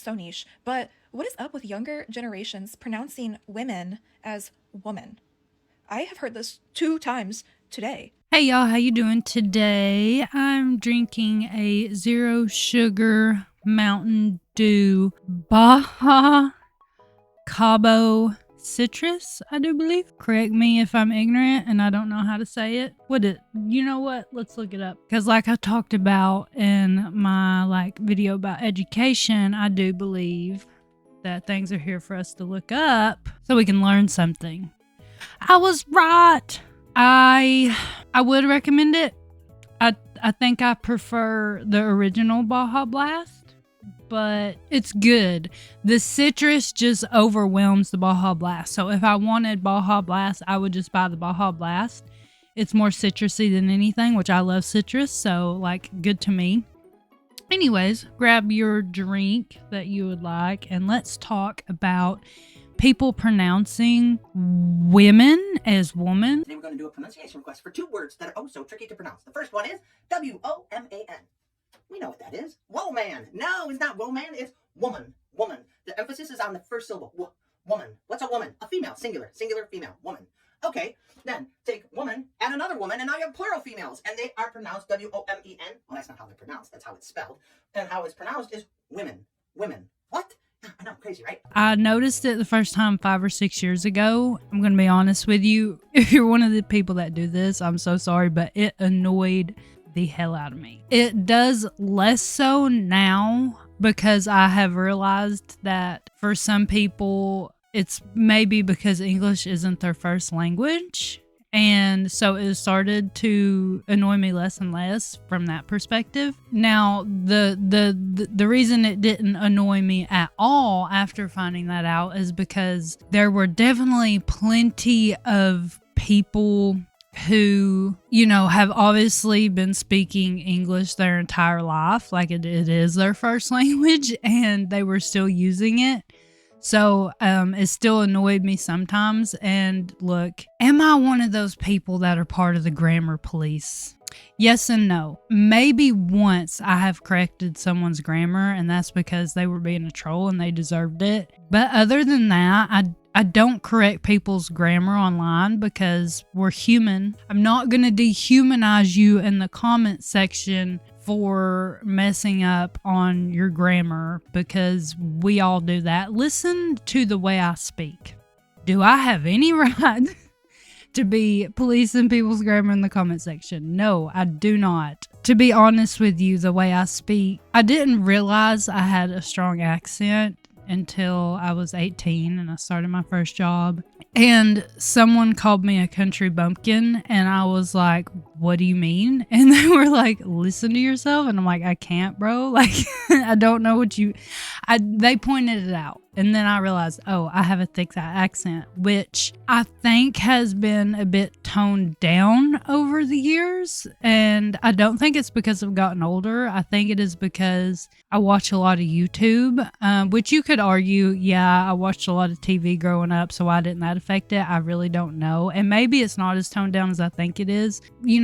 So niche, but what is up with younger generations pronouncing women as woman? I have heard this 2 times today. Hey y'all, how you doing today? I'm drinking a zero sugar Mountain Dew Baja Cabo citrus, I do believe. Correct me if I'm ignorant and I don't know how to say it. You know what? Let's look it up. Because like I talked about in my video about education, I do believe that things are here for us to look up so we can learn something. I was right. I would recommend it. I think I prefer the original Baja Blast, but it's good. The citrus just overwhelms the Baja Blast. So if I wanted Baja Blast, I would just buy the Baja Blast. It's more citrusy than anything, which I love citrus, so good to me. Anyways, grab your drink that you would like and let's talk about people pronouncing women as woman. Today we're going to do a pronunciation request for 2 words that are oh so tricky to pronounce. The first one is W-O-M-A-N. We know what that is. Woman. No, it's not woman, it's woman. Woman. The emphasis is on the first syllable. Woman. What's a woman? A female. Singular. Singular female. Woman. Okay, then take woman, add another woman, and now you have plural females, and they are pronounced W-O-M-E-N. Well, that's not how they're pronounced. That's how it's spelled. And how it's pronounced is women. Women. What? I know, crazy, right? I noticed it the first time 5 or 6 years ago. I'm going to be honest with you. If you're one of the people that do this, I'm so sorry, but it annoyed the hell out of me. It does less so now because I have realized that for some people, it's maybe because English isn't their first language. And so it started to annoy me less and less from that perspective. Now, the reason it didn't annoy me at all after finding that out is because there were definitely plenty of people who, have obviously been speaking English their entire life, like it is their first language, and they were still using it. So it still annoyed me sometimes. And look, am I one of those people that are part of the grammar police? Yes and no. Maybe once I have corrected someone's grammar, and that's because they were being a troll and they deserved it. But other than that, I don't correct people's grammar online because we're human. I'm not going to dehumanize you in the comment section for messing up on your grammar because we all do that. Listen to the way I speak. Do I have any right to be policing people's grammar in the comment section? No, I do not. To be honest with you, the way I speak, I didn't realize I had a strong accent until I was 18 and I started my first job. And someone called me a country bumpkin and I was like, what do you mean? And they were like, listen to yourself. And I'm like, I can't, bro. I don't know what they pointed it out. And then I realized, oh, I have a thick accent, which I think has been a bit toned down over the years. And I don't think it's because I've gotten older. I think it is because I watch a lot of YouTube, which you could argue, yeah, I watched a lot of TV growing up, so why didn't that affect it? I really don't know. And maybe it's not as toned down as I think it is.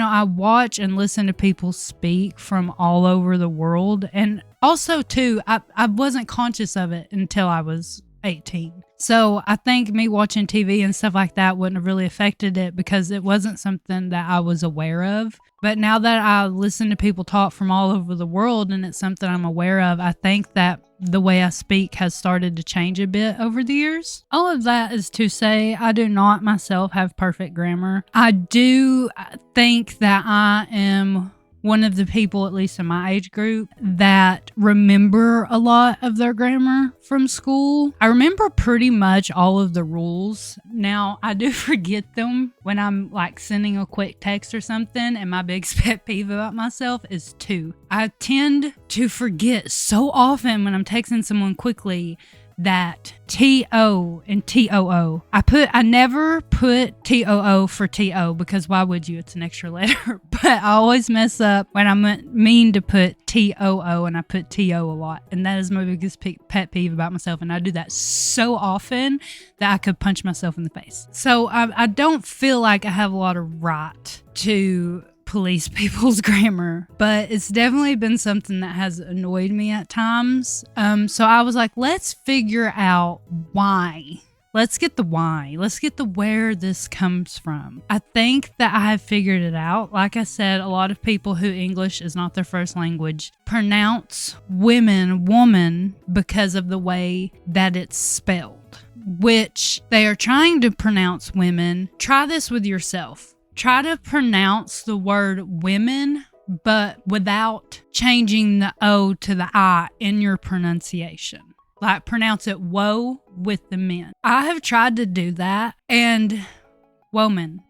I watch and listen to people speak from all over the world. And also, too, I wasn't conscious of it until I was 18. So I think me watching TV and stuff like that wouldn't have really affected it because it wasn't something that I was aware of. But now that I listen to people talk from all over the world and it's something I'm aware of, I think that the way I speak has started to change a bit over the years. All of that is to say I do not myself have perfect grammar. I do think that I am one of the people, at least in my age group, that remember a lot of their grammar from school. I remember pretty much all of the rules. Now, I do forget them when I'm sending a quick text or something, and my biggest pet peeve about myself is 2. I tend to forget so often when I'm texting someone quickly that T-O and T-O-O. I never put T-O-O for T-O because why would you? It's an extra letter. But I always mess up when I mean to put T-O-O and I put T-O a lot. And that is my biggest pet peeve about myself. And I do that so often that I could punch myself in the face. So I don't feel like I have a lot of right to police people's grammar, but it's definitely been something that has annoyed me at times. So I was like, let's figure out why. Let's get the why. Let's get the where this comes from. I think that I have figured it out. Like I said, a lot of people who English is not their first language pronounce woman because of the way that it's spelled, which they are trying to pronounce women. Try this with yourself. Try to pronounce the word women, but without changing the O to the I in your pronunciation. Like, pronounce it woe with the men. I have tried to do that, and woman.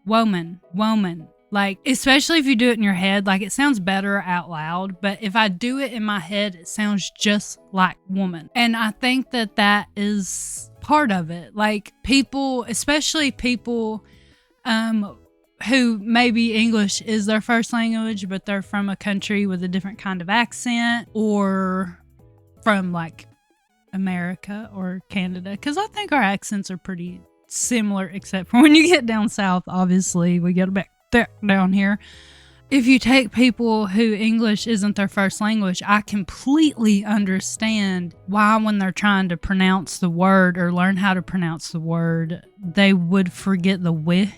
Like, especially if you do it in your head, like, it sounds better out loud, but if I do it in my head, it sounds just like woman. And I think that that is part of it. Like, people, especially people who maybe English is their first language, but they're from a country with a different kind of accent, or from, like, America or Canada, because I think our accents are pretty similar, except for when you get down south. Obviously we get back down here. If you take people who English isn't their first language, I completely understand why when they're trying to pronounce the word or learn how to pronounce the word, they would forget the wait,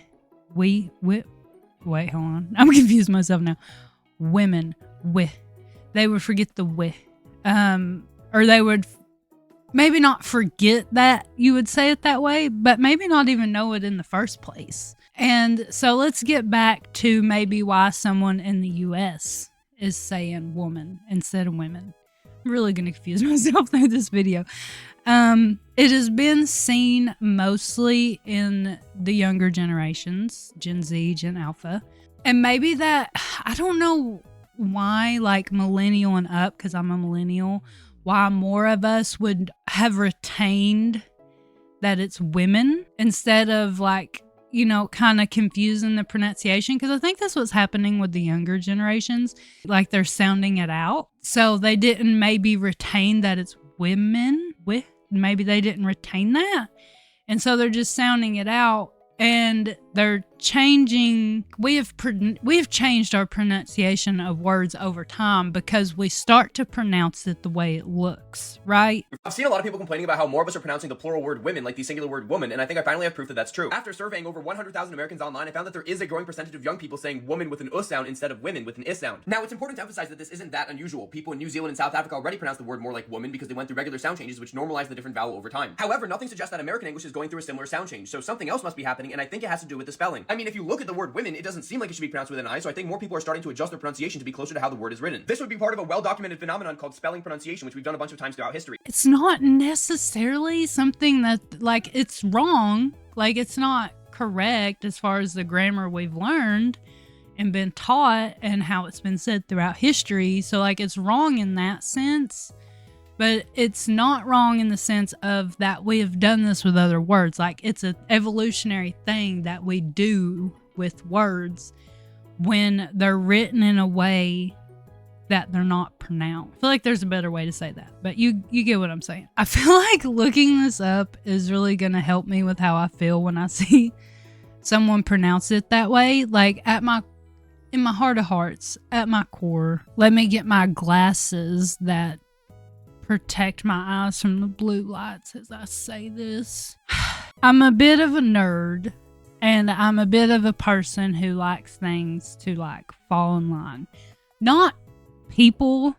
hold on, I'm confused myself now. Women, they would forget the or they would maybe not forget that you would say it that way, but maybe not even know it in the first place. And so let's get back to maybe why someone in the US is saying woman instead of women. I'm really going to confuse myself through this video. It has been seen mostly in the younger generations, Gen Z, Gen Alpha. And maybe that, I don't know why, like millennial and up, because I'm a millennial, why more of us would have retained that it's women instead of, like, you know, kind of confusing the pronunciation. Because I think that's what's happening with the younger generations. Like, they're sounding it out. So they didn't maybe retain that it's women. Maybe they didn't retain that. And so they're just sounding it out. And they're changing. We have changed our pronunciation of words over time because we start to pronounce it the way it looks, right? I've seen a lot of people complaining about how more of us are pronouncing the plural word women like the singular word woman, and I think I finally have proof that that's true. After surveying over 100,000 Americans online, I found that there is a growing percentage of young people saying woman with an U sound instead of women with an I sound. Now, it's important to emphasize that this isn't that unusual. People in New Zealand and South Africa already pronounce the word more like woman because they went through regular sound changes which normalize the different vowel over time. However, nothing suggests that American English is going through a similar sound change, so something else must be happening, and I think it has to do with the spelling. I mean, if you look at the word women, it doesn't seem like it should be pronounced with an I, so I think more people are starting to adjust their pronunciation to be closer to how the word is written. This would be part of a well-documented phenomenon called spelling pronunciation, which we've done a bunch of times throughout history. It's not necessarily something that, like, it's wrong. Like, it's not correct as far as the grammar we've learned and been taught and how it's been said throughout history. So, like, it's wrong in that sense. But it's not wrong in the sense of that we have done this with other words. Like, it's an evolutionary thing that we do with words when they're written in a way that they're not pronounced. I feel like there's a better way to say that, but you get what I'm saying. I feel like looking this up is really going to help me with how I feel when I see someone pronounce it that way. Like, in my heart of hearts, at my core, let me get my glasses that protect my eyes from the blue lights as I say this. I'm a bit of a nerd, and I'm a bit of a person who likes things to, like, fall in line. Not people,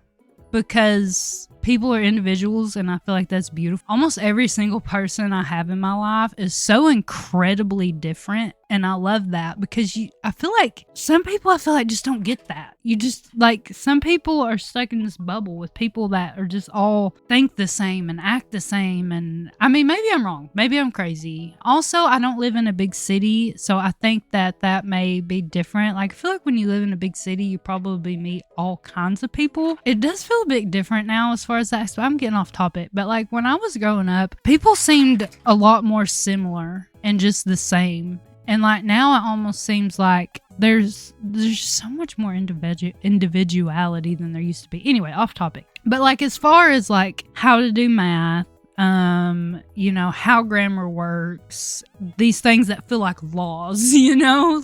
because people are individuals, and I feel like that's beautiful. Almost every single person I have in my life is so incredibly different, and I love that because I feel like some people just don't get that. You just, like, some people are stuck in this bubble with people that are just all think the same and act the same, and I mean, maybe I'm wrong, maybe I'm crazy. Also, I don't live in a big city, so I think that may be different. Like, I feel like when you live in a big city, you probably meet all kinds of people. It does feel a bit different now as far as that, so I'm getting off topic, but like when I was growing up, people seemed a lot more similar and just the same. And like now it almost seems like there's so much more individuality than there used to be. Anyway, off topic. But like as far as like how to do math, how grammar works, these things that feel like laws,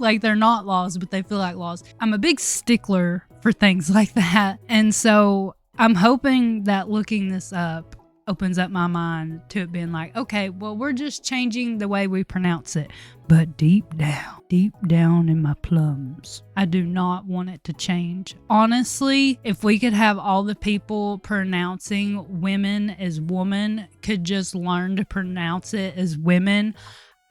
like they're not laws, but they feel like laws. I'm a big stickler for things like that. And so I'm hoping that looking this up opens up my mind to it being like, okay, well, we're just changing the way we pronounce it. But deep down in my plums, I do not want it to change. Honestly, if we could have all the people pronouncing women as woman could just learn to pronounce it as women,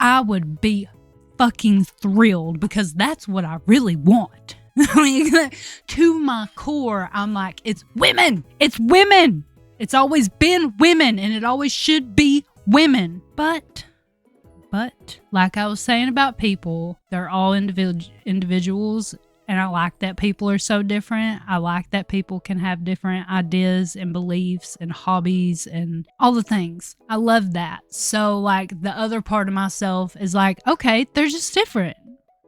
I would be fucking thrilled, because that's what I really want. To my core, I'm like, it's women. It's women. It's always been women, and it always should be women. But, like I was saying about people, they're all individuals, and I like that people are so different. I like that people can have different ideas and beliefs and hobbies and all the things. I love that. So, like, the other part of myself is like, okay, they're just different.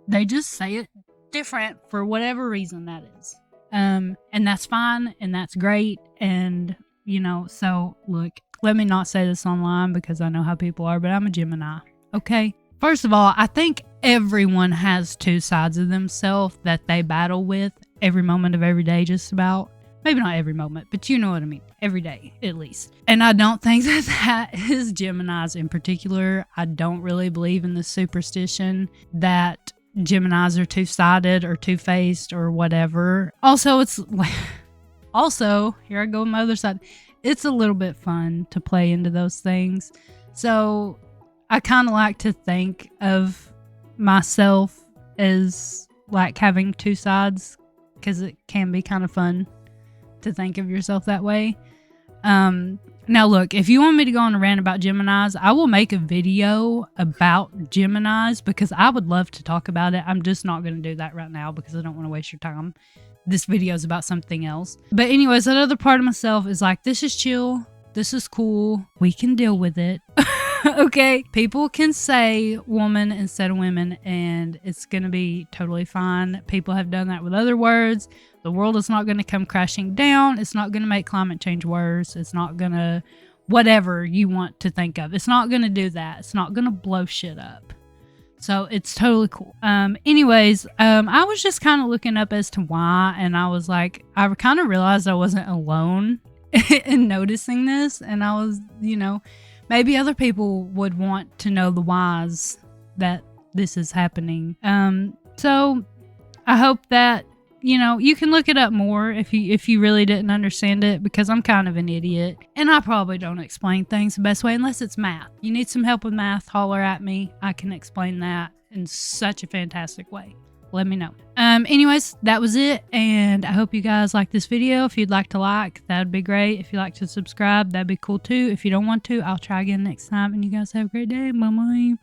They just say it different for whatever reason that is. And that's fine, and that's great, and so look, let me not say this online because I know how people are, but I'm a Gemini. Okay. First of all, I think everyone has two sides of themselves that they battle with every moment of every day, just about. Maybe not every moment, but you know what I mean. Every day, at least. And I don't think that is Geminis in particular. I don't really believe in the superstition that Geminis are two-sided or two-faced or whatever. Also, it's like... Also, here I go on my other side. It's a little bit fun to play into those things. So I kind of like to think of myself as like having two sides, because it can be kind of fun to think of yourself that way. Now look, if you want me to go on a rant about Geminis, I will make a video about Geminis, because I would love to talk about it. I'm just not going to do that right now because I don't want to waste your time. This video is about something else. But anyways, that other part of myself is like, this is chill. This is cool. We can deal with it. Okay? People can say woman instead of women, and it's going to be totally fine. People have done that with other words. The world is not going to come crashing down. It's not going to make climate change worse. It's not going to, whatever you want to think of. It's not going to do that. It's not going to blow shit up. So it's totally cool. Anyways, I was just kind of looking up as to why, and I was like, I kind of realized I wasn't alone in noticing this, and I was, maybe other people would want to know the whys that this is happening. So I hope that, you can look it up more if you really didn't understand it, because I'm kind of an idiot and I probably don't explain things the best way unless it's math. You need some help with math, holler at me. I can explain that in such a fantastic way. Let me know. Anyways, that was it, and I hope you guys like this video. If you'd like to like, that'd be great. If you'd like to subscribe, that'd be cool too. If you don't want to, I'll try again next time, and you guys have a great day. Bye-bye.